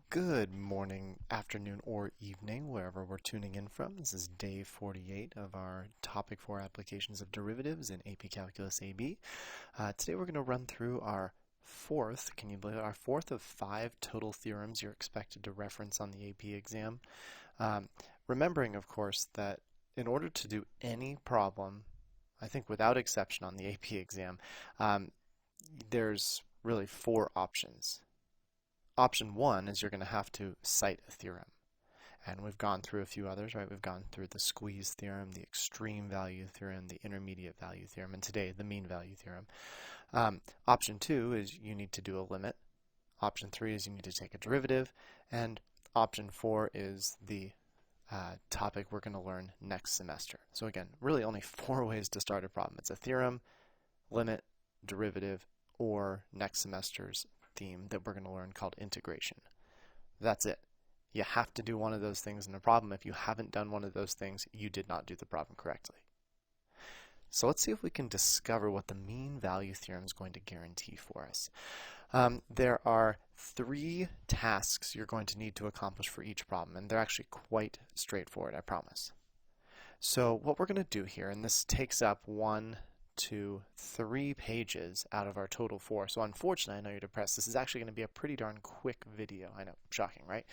Good morning, afternoon, or evening, wherever we're tuning in from. This is day 48 of our Topic 4 Applications of Derivatives in AP Calculus AB. Today we're going to run through our fourth, can you believe it, our fourth of 5 total theorems you're expected to reference on the AP exam. Remembering, of course, that in order to do any problem, I think without exception on the AP exam, there's really 4 options. Option 1 is you're going to have to cite a theorem. And we've gone through a few others, right? We've gone through the squeeze theorem, the extreme value theorem, the intermediate value theorem, and today the mean value theorem. Option 2 is you need to do a limit. Option 3 is you need to take a derivative. And option 4 is the topic we're going to learn next semester. So again, really only 4 ways to start a problem. It's a theorem, limit, derivative, or next semester's theme that we're going to learn called integration. That's it. You have to do one of those things in a problem. If you haven't done one of those things, you did not do the problem correctly. So let's see if we can discover what the mean value theorem is going to guarantee for us. There are 3 tasks you're going to need to accomplish for each problem, and they're actually quite straightforward, I promise. So what we're going to do here, and this takes up 1, 2, 3 pages out of our total 4. So unfortunately, I know you're depressed. This is actually going to be a pretty darn quick video. I know, shocking, right?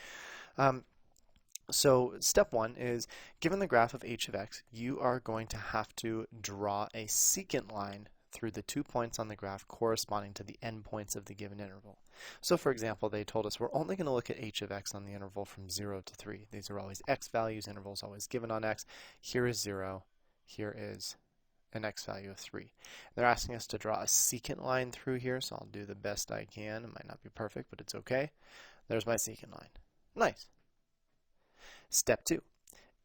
So step 1 is, given the graph of h of x, you are going to have to draw a secant line through the 2 points on the graph corresponding to the endpoints of the given interval. So for example, they told us we're only going to look at h of x on the interval from 0 to 3. These are always x values, intervals always given on x. Here is 0. Here is an x value of 3. They're asking us to draw a secant line through here, so I'll do the best I can. It might not be perfect, but it's okay. There's my secant line. Nice. Step 2.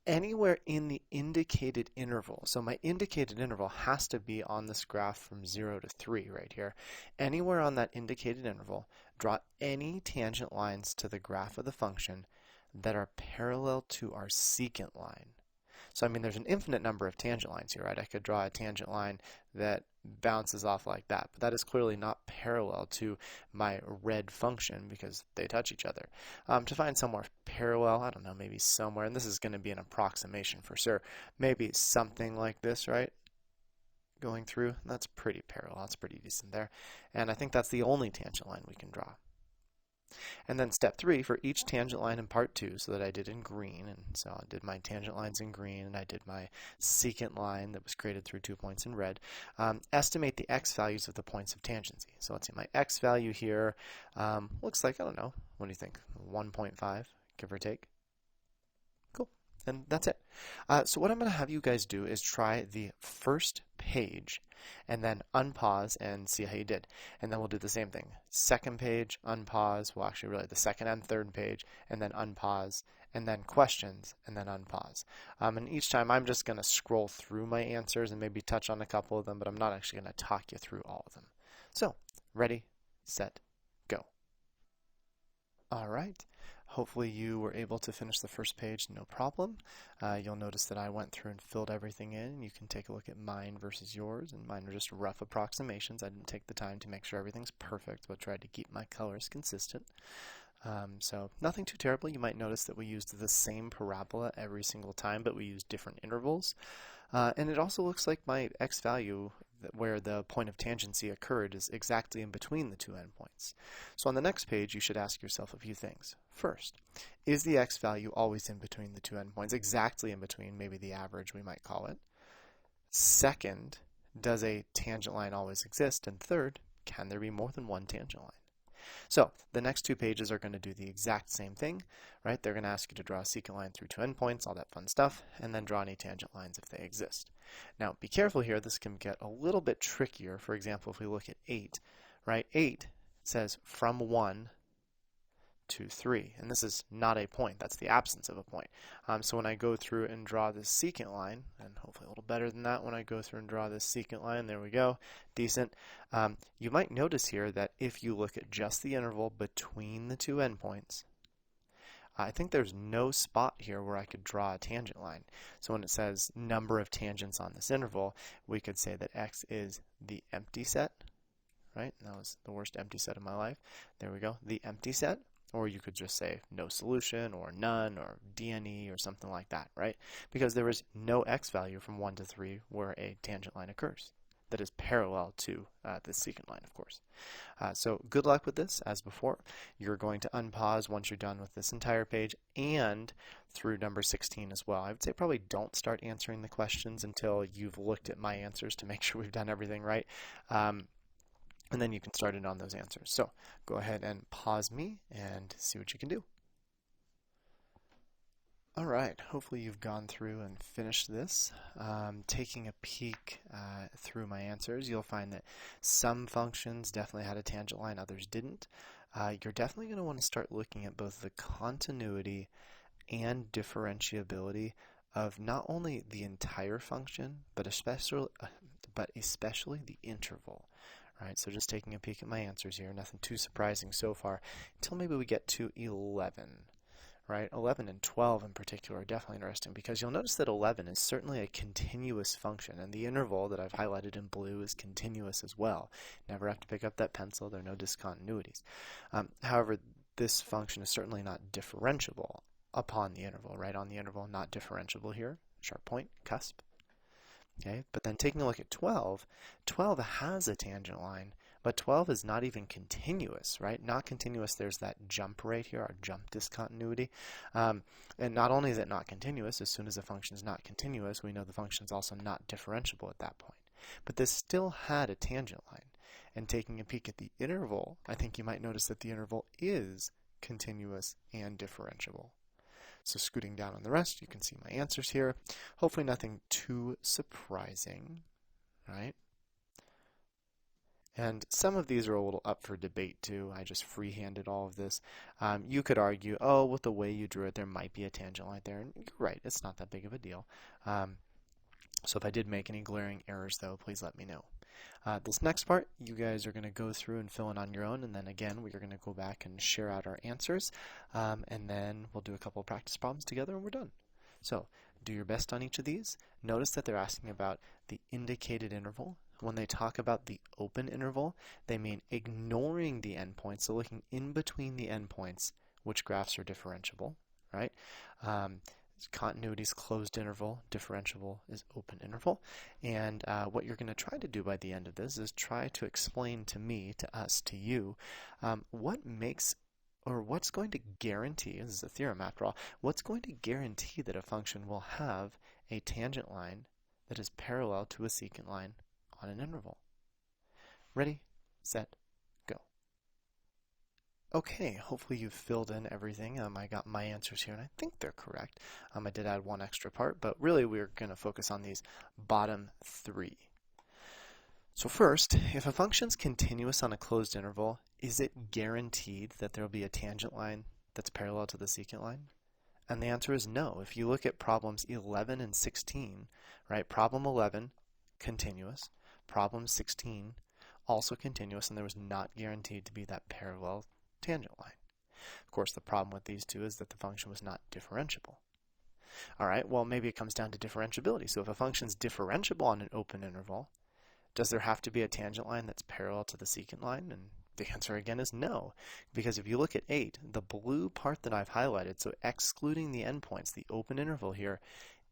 Anywhere in the indicated interval, so my indicated interval has to be on this graph from 0 to 3 right here. Anywhere on that indicated interval, draw any tangent lines to the graph of the function that are parallel to our secant line. So, I mean, there's an infinite number of tangent lines here, right? I could draw a tangent line that bounces off like that, but that is clearly not parallel to my red function because they touch each other. To find somewhere parallel, I don't know, maybe somewhere, and this is going to be an approximation for sure, maybe something like this, right? Going through, that's pretty parallel, that's pretty decent there. And I think that's the only tangent line we can draw. And then step 3, for each tangent line in part 2, so that I did in green, and so I did my tangent lines in green, and I did my secant line that was created through 2 points in red, estimate the x values of the points of tangency. So let's see, my x value here looks like, I don't know, what do you think, 1.5, give or take? Cool, and that's it. So what I'm going to have you guys do is try the first page and then unpause and see how you did. And then we'll do the same thing. Second page, unpause, well actually really the second and third page, and then unpause, and then questions, and then unpause. And each time I'm just going to scroll through my answers and maybe touch on a couple of them, but I'm not actually going to talk you through all of them. So, ready, set, go. All right. Hopefully you were able to finish the first page no problem. You'll notice that I went through and filled everything in. You can take a look at mine versus yours, and mine are just rough approximations. I didn't take the time to make sure everything's perfect, but tried to keep my colors consistent. So nothing too terrible. You might notice that we used the same parabola every single time, but we used different intervals. And it also looks like my x value, where the point of tangency occurred, is exactly in between the 2 endpoints. So on the next page, you should ask yourself a few things. First, is the x value always in between the 2 endpoints, exactly in between, maybe the average we might call it? Second, does a tangent line always exist? And third, can there be more than one tangent line? So the next 2 pages are going to do the exact same thing, right? They're going to ask you to draw a secant line through 2 endpoints, all that fun stuff, and then draw any tangent lines if they exist. Now, be careful here. This can get a little bit trickier. For example, if we look at 8, right? 8 says from 1 to 3, and this is not a point. That's the absence of a point. So when I go through and draw this secant line, and hopefully a little better than that when I go through and draw this secant line, there we go, decent. You might notice here that if you look at just the interval between the 2 endpoints, I think there's no spot here where I could draw a tangent line. So when it says number of tangents on this interval, we could say that x is the empty set, right? That was the worst empty set of my life. There we go, the empty set. Or you could just say no solution or none or DNE or something like that, right? Because there is no x value from 1 to 3 where a tangent line occurs that is parallel to the secant line, of course. So good luck with this. As before, you're going to unpause once you're done with this entire page and through number 16 as well. I would say probably don't start answering the questions until you've looked at my answers to make sure we've done everything right. And then you can start in on those answers. So go ahead and pause me and see what you can do. All right, hopefully you've gone through and finished this. Taking a peek through my answers, you'll find that some functions definitely had a tangent line, others didn't. You're definitely going to want to start looking at both the continuity and differentiability of not only the entire function, but especially the interval. Right, so just taking a peek at my answers here, nothing too surprising so far, until maybe we get to 11. Right, 11 and 12 in particular are definitely interesting because you'll notice that 11 is certainly a continuous function, and the interval that I've highlighted in blue is continuous as well. Never have to pick up that pencil, there are no discontinuities. However, this function is certainly not differentiable upon the interval, right? On the interval, not differentiable here, sharp point, cusp. Okay, but then taking a look at 12, 12 has a tangent line, but 12 is not even continuous, right? Not continuous, there's that jump right here, our jump discontinuity. And not only is it not continuous, as soon as a function is not continuous, we know the function is also not differentiable at that point. But this still had a tangent line. And taking a peek at the interval, I think you might notice that the interval is continuous and differentiable. So scooting down on the rest, you can see my answers here. Hopefully nothing too surprising, right? And some of these are a little up for debate too. I just freehanded all of this. You could argue, oh, with the way you drew it, there might be a tangent line there. And you're right, it's not that big of a deal. So if I did make any glaring errors, though, please let me know. This next part, you guys are going to go through and fill in on your own, and then again, we are going to go back and share out our answers, and then we'll do a couple of practice problems together, and we're done. So do your best on each of these. Notice that they're asking about the indicated interval. When they talk about the open interval, they mean ignoring the endpoints, so looking in between the endpoints, which graphs are differentiable, right? Continuity is closed interval, differentiable is open interval. And what you're going to try to do by the end of this is try to explain to me, to us, to you, what makes or what's going to guarantee, this is a theorem after all, what's going to guarantee that a function will have a tangent line that is parallel to a secant line on an interval. Ready, set, go. Okay, hopefully you've filled in everything. I got my answers here, and I think they're correct. I did add one extra part, but really we're going to focus on these bottom three. So first, if a function's continuous on a closed interval, is it guaranteed that there will be a tangent line that's parallel to the secant line? And the answer is no. If you look at problems 11 and 16, right, problem 11, continuous, problem 16, also continuous, and there was not guaranteed to be that parallel tangent line. Of course, the problem with these two is that the function was not differentiable. All right, well, maybe it comes down to differentiability. So if a function is differentiable on an open interval, does there have to be a tangent line that's parallel to the secant line? And the answer again is no, because if you look at 8, the blue part that I've highlighted, so excluding the endpoints, the open interval here,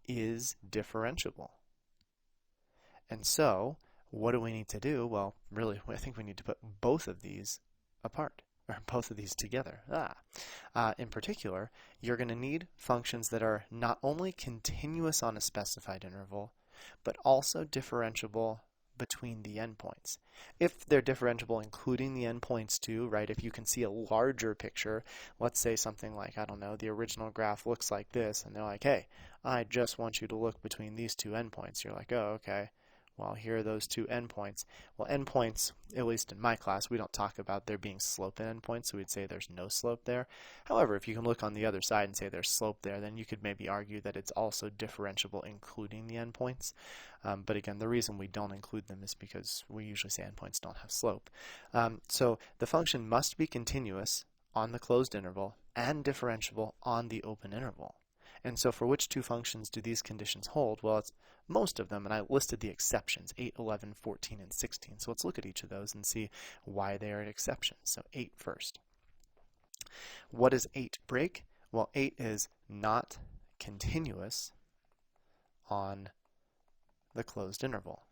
is differentiable. And so, what do we need to do? Well, really, I think we need to put both of these apart, or both of these together. In particular, you're going to need functions that are not only continuous on a specified interval, but also differentiable between the endpoints. If they're differentiable including the endpoints too, right, if you can see a larger picture, let's say something like, I don't know, the original graph looks like this, and they're like, hey, I just want you to look between these two endpoints. You're like, oh, okay. Well, here are those two endpoints. Well, endpoints, at least in my class, we don't talk about there being slope in endpoints, so we'd say there's no slope there. However, if you can look on the other side and say there's slope there, then you could maybe argue that it's also differentiable including the endpoints. But again, the reason we don't include them is because we usually say endpoints don't have slope. So the function must be continuous on the closed interval and differentiable on the open interval. And so for which two functions do these conditions hold? Well, it's most of them, and I listed the exceptions, 8, 11, 14, and 16. So let's look at each of those and see why they are exceptions. So 8 first. What does 8 break? Well, 8 is not continuous on the closed interval.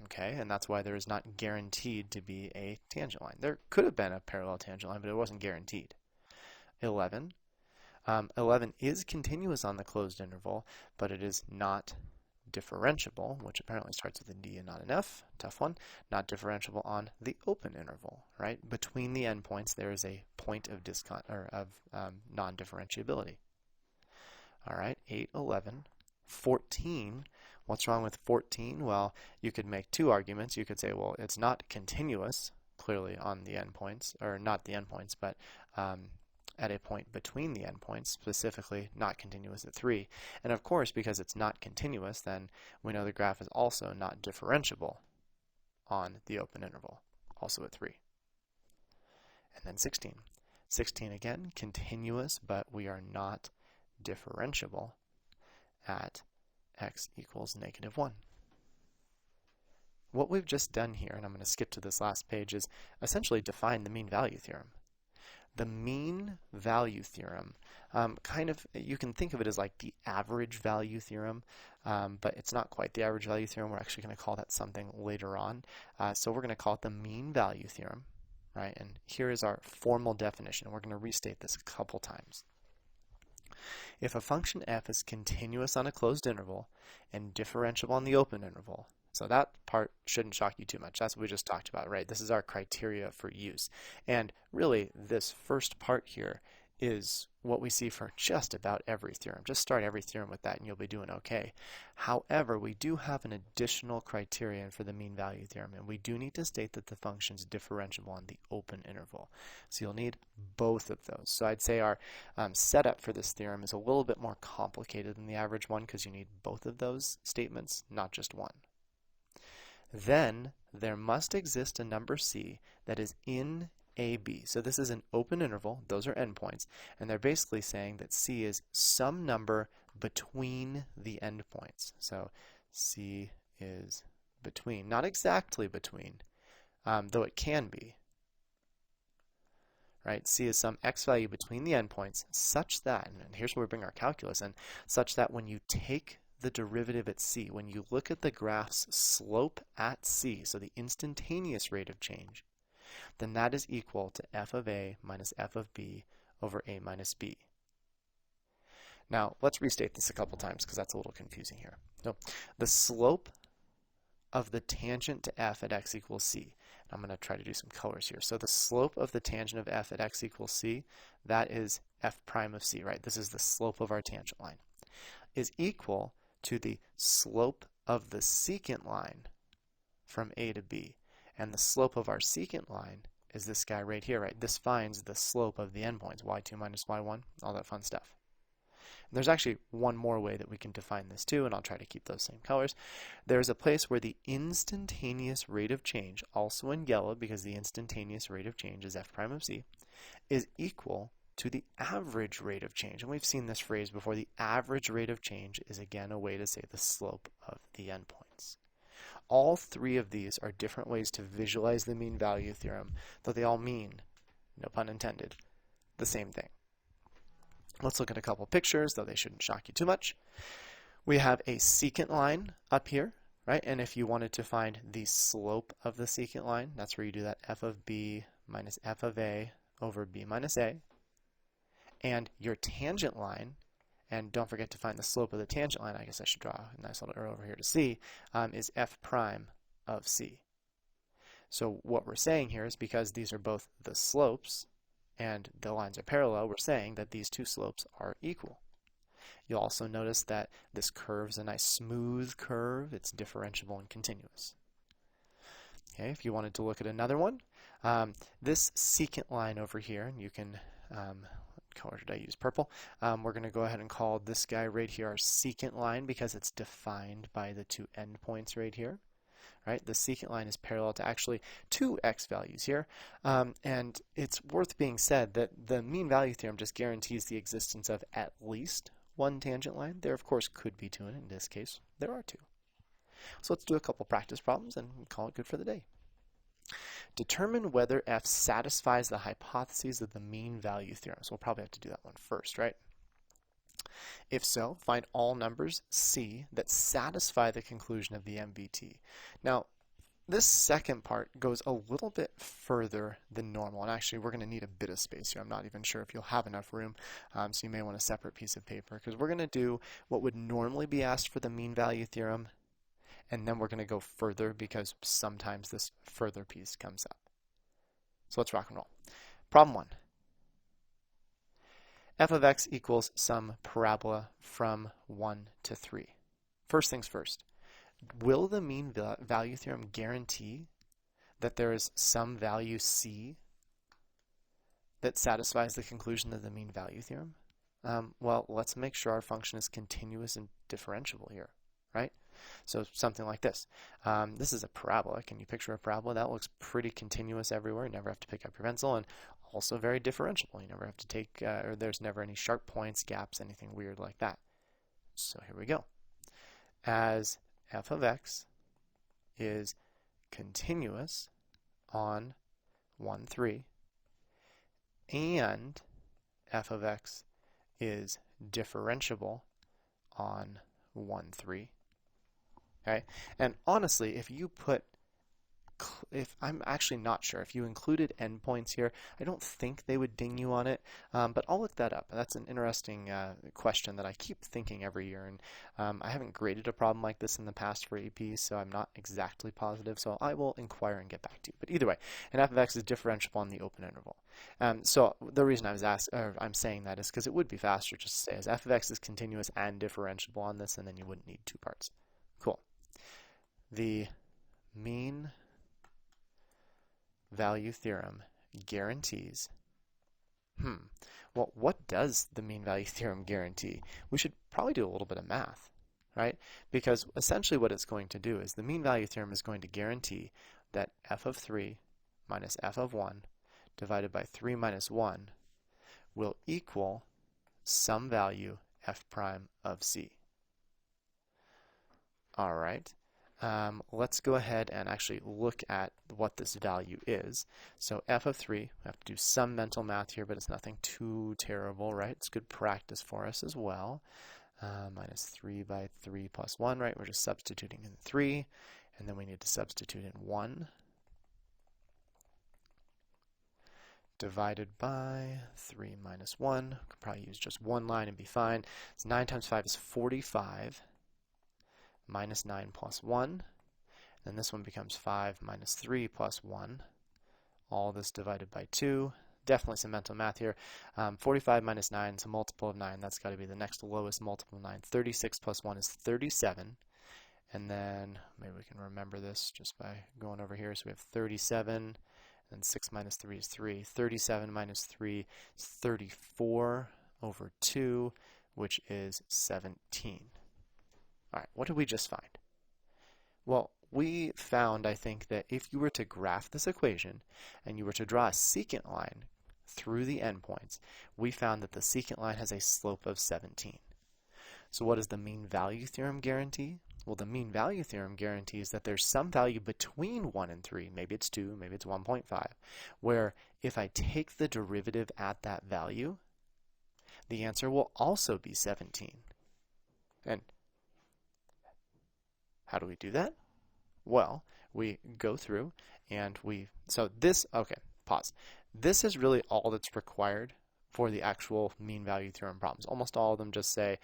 Okay, and that's why there is not guaranteed to be a tangent line. There could have been a parallel tangent line, but it wasn't guaranteed. 11. 11 is continuous on the closed interval, but it is not differentiable, which apparently starts with a D and not an F. Tough one. Not differentiable on the open interval, right? Between the endpoints, there is a point of non-differentiability. All right, 8, 11. 14. What's wrong with 14? Well, you could make two arguments. You could say, well, it's not continuous, clearly, on the endpoints, or not the endpoints, but at a point between the endpoints, specifically not continuous at 3. And of course, because it's not continuous, then we know the graph is also not differentiable on the open interval, also at 3. And then 16. 16 again, continuous, but we are not differentiable at x equals -1. What we've just done here, and I'm going to skip to this last page, is essentially define the mean value theorem. The mean value theorem, you can think of it as like the average value theorem, but it's not quite the average value theorem. We're actually going to call that something later on. So we're going to call it the mean value theorem, right? And here is our formal definition. We're going to restate this a couple times. If a function f is continuous on a closed interval and differentiable on the open interval, so that part shouldn't shock you too much. That's what we just talked about, right? This is our criteria for use. And really, this first part here is what we see for just about every theorem. Just start every theorem with that and you'll be doing okay. However, we do have an additional criterion for the mean value theorem, and we do need to state that the function is differentiable on the open interval. So you'll need both of those. So I'd say our setup for this theorem is a little bit more complicated than the average one because you need both of those statements, not just one. Then there must exist a number c that is in AB. So this is an open interval. Those are endpoints. And they're basically saying that c is some number between the endpoints. So c is between. Not exactly between, though it can be. Right? C is some x value between the endpoints such that, and here's where we bring our calculus in, such that when you take the derivative at c, when you look at the graph's slope at c, so the instantaneous rate of change, then that is equal to f of a minus f of b over a minus b. Now, let's restate this a couple times because that's a little confusing here. So, the slope of the tangent to f at x equals c, I'm going to try to do some colors here. So the slope of the tangent of f at x equals c, that is f prime of c, right? This is the slope of our tangent line, is equal to the slope of the secant line from a to b. And the slope of our secant line is this guy right here, right? This finds the slope of the endpoints, y2 minus y1, all that fun stuff. And there's actually one more way that we can define this too, and I'll try to keep those same colors. There's a place where the instantaneous rate of change, also in yellow because the instantaneous rate of change is f prime of c, is equal to the average rate of change. And we've seen this phrase before. The average rate of change is again a way to say the slope of the endpoints. All three of these are different ways to visualize the mean value theorem, though they all mean, no pun intended, the same thing. Let's look at a couple pictures, though they shouldn't shock you too much. We have a secant line up here, right? And if you wanted to find the slope of the secant line, that's where you do that f of b minus f of a over b minus a. And your tangent line, and don't forget to find the slope of the tangent line, I guess I should draw a nice little arrow over here to c, is f prime of c. So what we're saying here is because these are both the slopes and the lines are parallel, we're saying that these two slopes are equal. You'll also notice that this curve is a nice smooth curve. It's differentiable and continuous. Okay, if you wanted to look at another one, this secant line over here, and you can what color did I use? Purple. We're going to go ahead and call this guy right here our secant line because it's defined by the two endpoints right here. Right? The secant line is parallel to actually two x values here. And it's worth being said that the mean value theorem just guarantees the existence of at least one tangent line. There, of course, could be two, and in this case, there are two. So let's do a couple practice problems and call it good for the day. Determine whether f satisfies the hypotheses of the mean value theorem. So we'll probably have to do that one first, right? If so, find all numbers C that satisfy the conclusion of the MVT. Now, this second part goes a little bit further than normal, and actually we're going to need a bit of space here. I'm not even sure if you'll have enough room, so you may want a separate piece of paper, because we're going to do what would normally be asked for the mean value theorem, and then we're going to go further because sometimes this further piece comes up. So let's rock and roll. Problem 1. f of x equals some parabola from 1 to 3. First things first. Will the mean value theorem guarantee that there is some value c that satisfies the conclusion of the mean value theorem? Well, let's make sure our function is continuous and differentiable here, right? So something like this. This is a parabola. Can you picture a parabola? That looks pretty continuous everywhere. You never have to pick up your pencil, and also very differentiable. You never have to take, or there's never any sharp points, gaps, anything weird like that. So here we go. As f of x is continuous on 1, 3, and f of x is differentiable on 1, 3. Okay? And honestly, I'm actually not sure. If you included endpoints here, I don't think they would ding you on it, but I'll look that up. That's an interesting question that I keep thinking every year, and I haven't graded a problem like this in the past for AP, so I'm not exactly positive, so I will inquire and get back to you. But either way, an f of x is differentiable on the open interval. So the reason I'm saying that is because it would be faster just to say as f of x is continuous and differentiable on this, and then you wouldn't need two parts. Cool. The mean value theorem guarantees. Well, what does the mean value theorem guarantee? We should probably do a little bit of math, right? Because essentially what it's going to do is the mean value theorem is going to guarantee that f of 3 minus f of 1 divided by 3 minus 1 will equal some value f prime of c. All right. Let's go ahead and actually look at what this value is. So f of 3, we have to do some mental math here, but it's nothing too terrible, right? It's good practice for us as well. Minus 3 by 3 plus 1, right? We're just substituting in 3, and then we need to substitute in 1. Divided by 3 minus 1. We could probably use just one line and be fine. So 9 times 5 is 45. Minus 9 plus 1. Then this one becomes 5 minus 3 plus 1. All this divided by 2. Definitely some mental math here. 45 minus 9 is a multiple of 9. That's got to be the next lowest multiple of 9. 36 plus 1 is 37. And then maybe we can remember this just by going over here. So we have 37. And 6 minus 3 is 3. 37 minus 3 is 34 over 2, which is 17. All right, what did we just find? Well, we found, I think, that if you were to graph this equation and you were to draw a secant line through the endpoints, we found that the secant line has a slope of 17. So what does the mean value theorem guarantee? Well, the mean value theorem guarantees that there's some value between 1 and 3, maybe it's 2, maybe it's 1.5, where if I take the derivative at that value, the answer will also be 17. And how do we do that? Well, we go through and okay, pause. This is really all that's required for the actual mean value theorem problems. Almost all of them just say,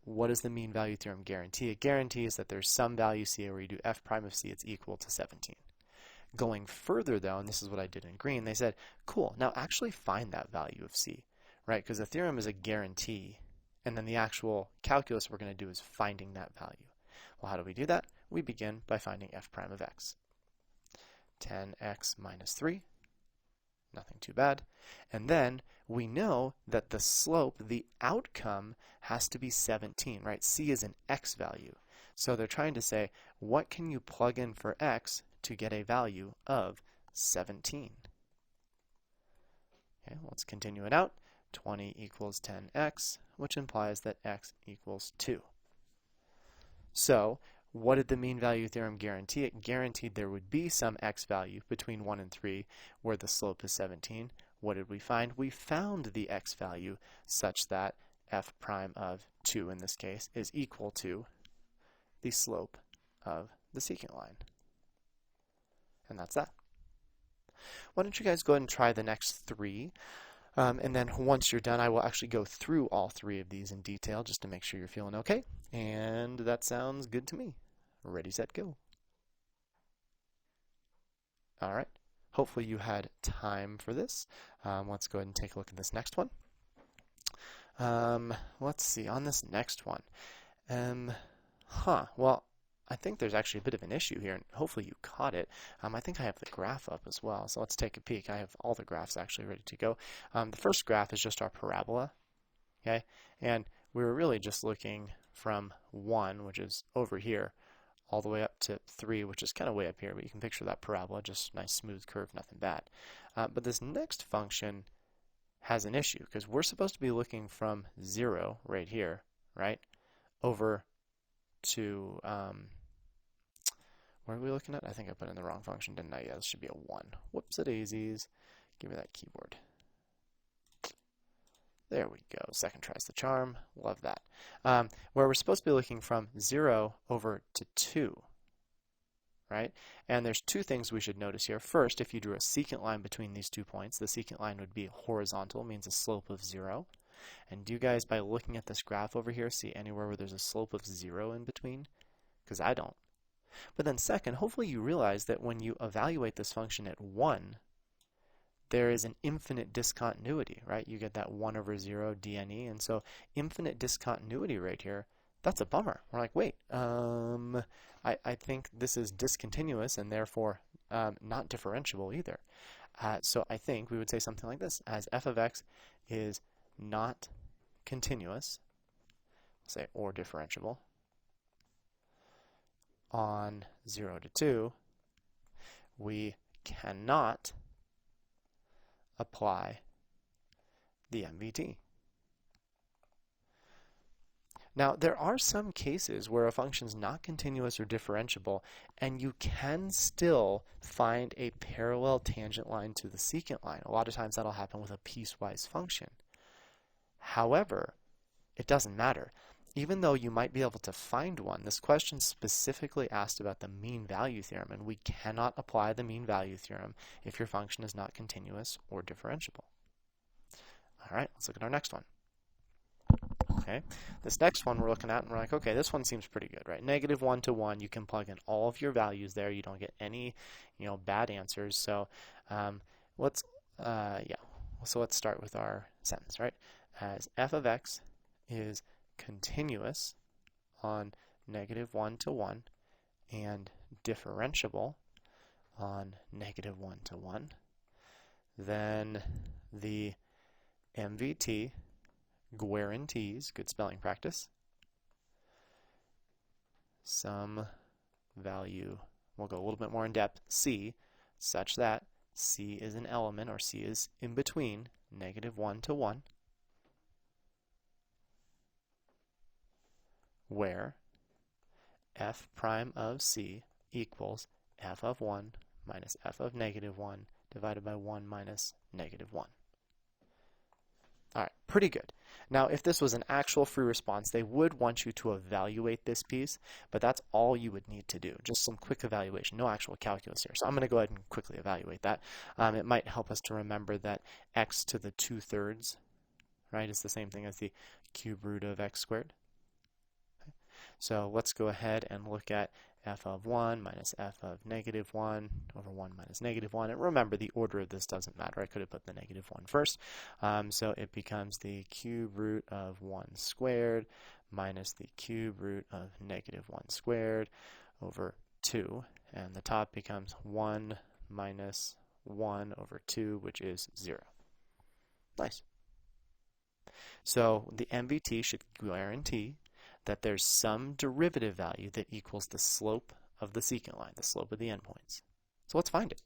what does the mean value theorem guarantee? It guarantees that there's some value c where you do f prime of c, it's equal to 17. Going further though, and this is what I did in green, they said, cool, now actually find that value of c, right? Because the theorem is a guarantee, and then the actual calculus we're going to do is finding that value. Well, how do we do that? We begin by finding f prime of x. 10x minus 3, nothing too bad. And then we know that the slope, the outcome, has to be 17, right? C is an x value. So they're trying to say, what can you plug in for x to get a value of 17? Okay, let's continue it out. 20 equals 10x, which implies that x equals 2. So what did the mean value theorem guarantee? It guaranteed there would be some x value between 1 and 3 where the slope is 17. What did we find? We found the x value such that f prime of 2 in this case is equal to the slope of the secant line. And that's that. Why don't you guys go ahead and try the next 3? And then once you're done, I will actually go through all 3 of these in detail just to make sure you're feeling okay. And that sounds good to me. Ready, set, go. All right. Hopefully you had time for this. Let's go ahead and take a look at this next one. Let's see, on this next one. Well, I think there's actually a bit of an issue here, and hopefully you caught it. I think I have the graph up as well, so let's take a peek. I have all the graphs actually ready to go. The first graph is just our parabola, okay? And we were really just looking from 1, which is over here, all the way up to 3, which is kind of way up here, but you can picture that parabola, just nice smooth curve, nothing bad. But this next function has an issue, because we're supposed to be looking from 0 right here, right, over to, what are we looking at? I think I put in the wrong function, didn't I? Yeah, this should be a 1. Whoops-a-daisies. Give me that keyboard. There we go. Second tries the charm. Love that. Where we're supposed to be looking from 0 over to 2, right? And there's 2 things we should notice here. First, if you drew a secant line between these 2 points, the secant line would be horizontal, means a slope of 0. And do you guys, by looking at this graph over here, see anywhere where there's a slope of 0 in between? Because I don't. But then second, hopefully you realize that when you evaluate this function at 1, there is an infinite discontinuity, right? You get that 1 over 0 dne, and so infinite discontinuity right here, that's a bummer. We're like, wait, I think this is discontinuous and therefore not differentiable either. So I think we would say something like this: as f of x is not continuous, say, or differentiable, on 0 to 2, we cannot apply the MVT. Now, there are some cases where a function is not continuous or differentiable, and you can still find a parallel tangent line to the secant line. A lot of times that'll happen with a piecewise function. However, it doesn't matter. Even though you might be able to find one, this question specifically asked about the mean value theorem, and we cannot apply the mean value theorem if your function is not continuous or differentiable. All right, let's look at our next one. Okay, this next one we're looking at, and we're like, okay, this one seems pretty good, right? -1 to 1, you can plug in all of your values there. You don't get any, bad answers. So let's start with our sentence, right? As f of x is continuous on -1 to 1 and differentiable on -1 to 1, then the MVT guarantees, good spelling practice, some value, we'll go a little bit more in depth, c, such that c is an element, or c is in between -1 to 1, where f prime of c equals f of 1 minus f of -1 divided by 1 minus -1. All right, pretty good. Now, if this was an actual free response, they would want you to evaluate this piece, but that's all you would need to do. Just some quick evaluation, no actual calculus here. So I'm going to go ahead and quickly evaluate that. It might help us to remember that x to the 2/3, right, is the same thing as the cube root of x squared. So let's go ahead and look at f of 1 minus f of -1 over 1 minus -1. And remember, the order of this doesn't matter. I could have put the -1 first. So it becomes the cube root of 1 squared minus the cube root of -1 squared over 2. And the top becomes 1 minus 1 over 2, which is 0. Nice. So the MVT should guarantee that there's some derivative value that equals the slope of the secant line, the slope of the endpoints. So let's find it.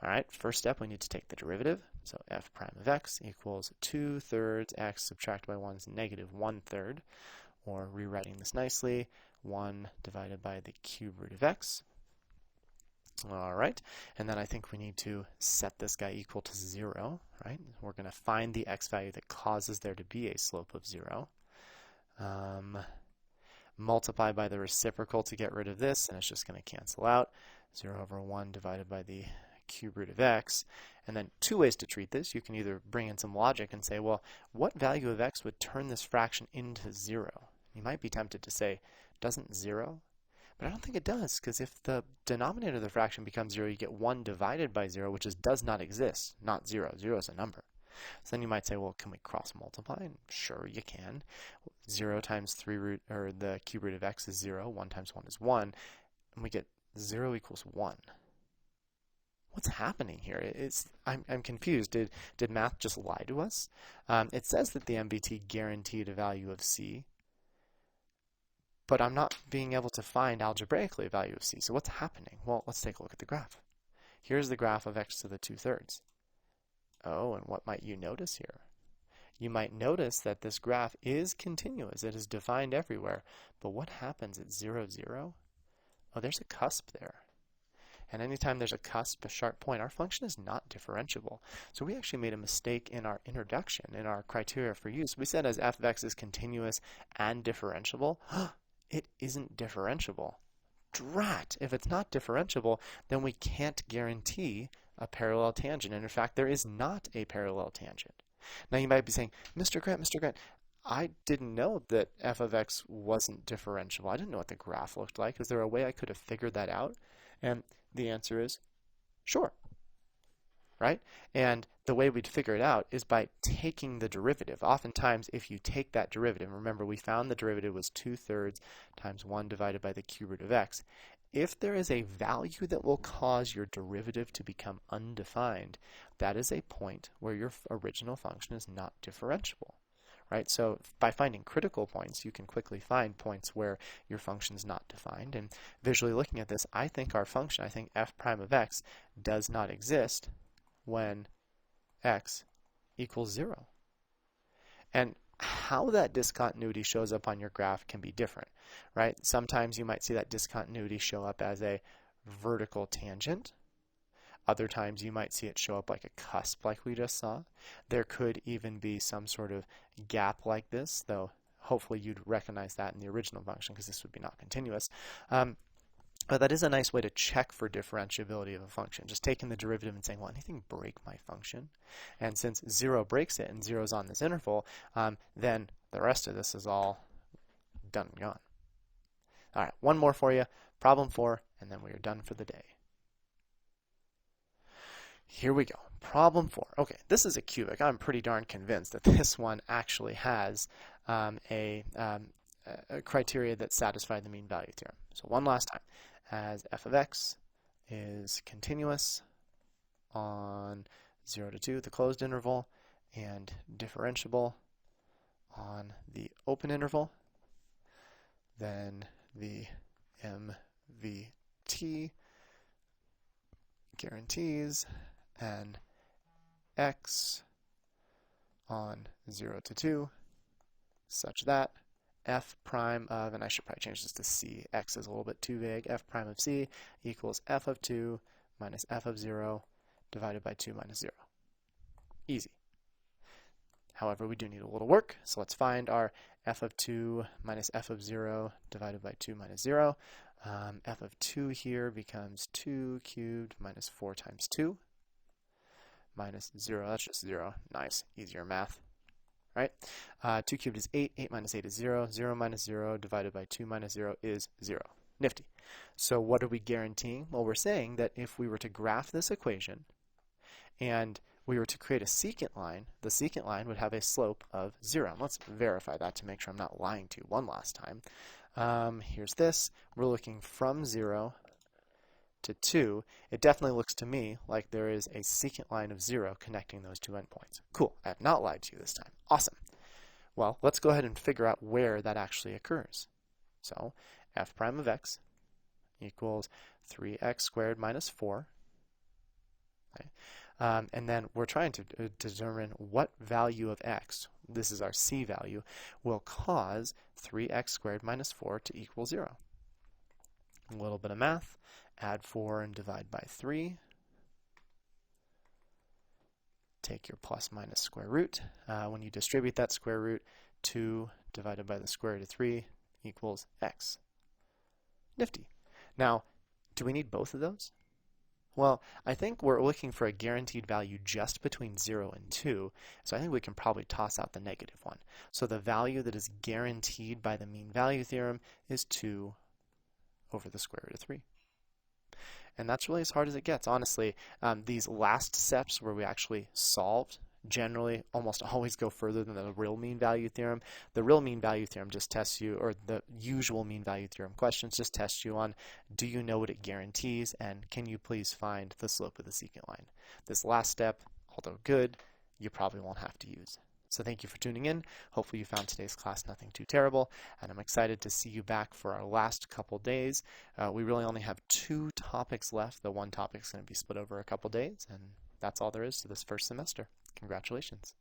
All right, first step, we need to take the derivative. So f prime of x equals 2/3 x subtracted by 1 is -1/3. Or rewriting this nicely, 1 divided by the cube root of x. All right, and then I think we need to set this guy equal to 0, right? We're going to find the x value that causes there to be a slope of 0. Multiply by the reciprocal to get rid of this, and it's just going to cancel out. 0 over 1 divided by the cube root of x. And then two ways to treat this. You can either bring in some logic and say, well, what value of x would turn this fraction into 0? You might be tempted to say, doesn't 0? But I don't think it does, because if the denominator of the fraction becomes 0, you get 1 divided by 0, which does not exist, not 0. 0 is a number. So then you might say, well, can we cross multiply? And sure, you can. 0 times the cube root of x is 0. 1 times 1 is 1. And we get 0 equals 1. What's happening here? I'm confused. Did math just lie to us? It says that the MVT guaranteed a value of c, but I'm not being able to find algebraically a value of c. So what's happening? Well, let's take a look at the graph. Here's the graph of x to the 2/3. Oh, and what might you notice here? You might notice that this graph is continuous. It is defined everywhere. But what happens at 0, 0? Oh, there's a cusp there. And anytime there's a cusp, a sharp point, our function is not differentiable. So we actually made a mistake in our introduction, in our criteria for use. We said as f of x is continuous and differentiable. It isn't differentiable. Drat! If it's not differentiable, then we can't guarantee a parallel tangent. And in fact, there is not a parallel tangent. Now you might be saying, Mr. Grant, I didn't know that f of x wasn't differentiable. I didn't know what the graph looked like. Is there a way I could have figured that out? And the answer is sure, right? And the way we'd figure it out is by taking the derivative. Oftentimes, if you take that derivative, remember we found the derivative was 2/3 times 1 divided by the cube root of x. If there is a value that will cause your derivative to become undefined, that is a point where your original function is not differentiable. Right? So by finding critical points, you can quickly find points where your function is not defined. And visually looking at this, I think our function, I think f prime of x, does not exist when x equals 0. And how that discontinuity shows up on your graph can be different, right? Sometimes you might see that discontinuity show up as a vertical tangent. Other times you might see it show up like a cusp like we just saw. There could even be some sort of gap like this, though hopefully you'd recognize that in the original function because this would be not continuous. But that is a nice way to check for differentiability of a function. Just taking the derivative and saying, well, anything break my function? And since 0 breaks it and 0 is on this interval, then the rest of this is all done and gone. All right, one more for you, problem 4, and then we are done for the day. Here we go. Problem 4. Okay, this is a cubic. I'm pretty darn convinced that this one actually has a criteria that satisfies the mean value theorem. So one last time. As f of x is continuous on 0 to 2, the closed interval, and differentiable on the open interval, then the MVT guarantees an x on 0 to 2 such that f prime of, and I should probably change this to c, x is a little bit too vague, f prime of c equals f of 2 minus f of 0 divided by 2 minus 0. Easy. However, we do need a little work, so let's find our f of 2 minus f of 0 divided by 2 minus 0. F of 2 here becomes 2 cubed minus 4 times 2 minus 0. That's just 0. Nice. Easier math. Right? 2 cubed is 8. 8 minus 8 is 0. 0 minus 0 divided by 2 minus 0 is 0. Nifty. So what are we guaranteeing? Well, we're saying that if we were to graph this equation and we were to create a secant line, the secant line would have a slope of 0. Let's verify that to make sure I'm not lying to you one last time. Here's this. We're looking from 0 to 2. It definitely looks to me like there is a secant line of 0 connecting those two endpoints. Cool. I have not lied to you this time. Awesome. Well, let's go ahead and figure out where that actually occurs. So f prime of x equals 3x squared minus 4. Okay. And then we're trying to determine what value of x, this is our c value, will cause 3x squared minus 4 to equal 0. A little bit of math. Add 4 and divide by 3. Take your plus minus square root. When you distribute that square root, 2 divided by the square root of 3 equals x. Nifty. Now, do we need both of those? Well, I think we're looking for a guaranteed value just between 0 and 2, so I think we can probably toss out the negative one. So the value that is guaranteed by the mean value theorem is 2 over the square root of 3. And that's really as hard as it gets, honestly. These last steps where we actually solved generally almost always go further than the real mean value theorem. The real mean value theorem just tests you, or the usual mean value theorem questions just test you on, do you know what it guarantees, and can you please find the slope of the secant line? This last step, although good, you probably won't have to use. So thank you for tuning in. Hopefully you found today's class nothing too terrible, and I'm excited to see you back for our last couple days. We really only have 2 topics left. The one topic is going to be split over a couple days, and that's all there is to this first semester. Congratulations.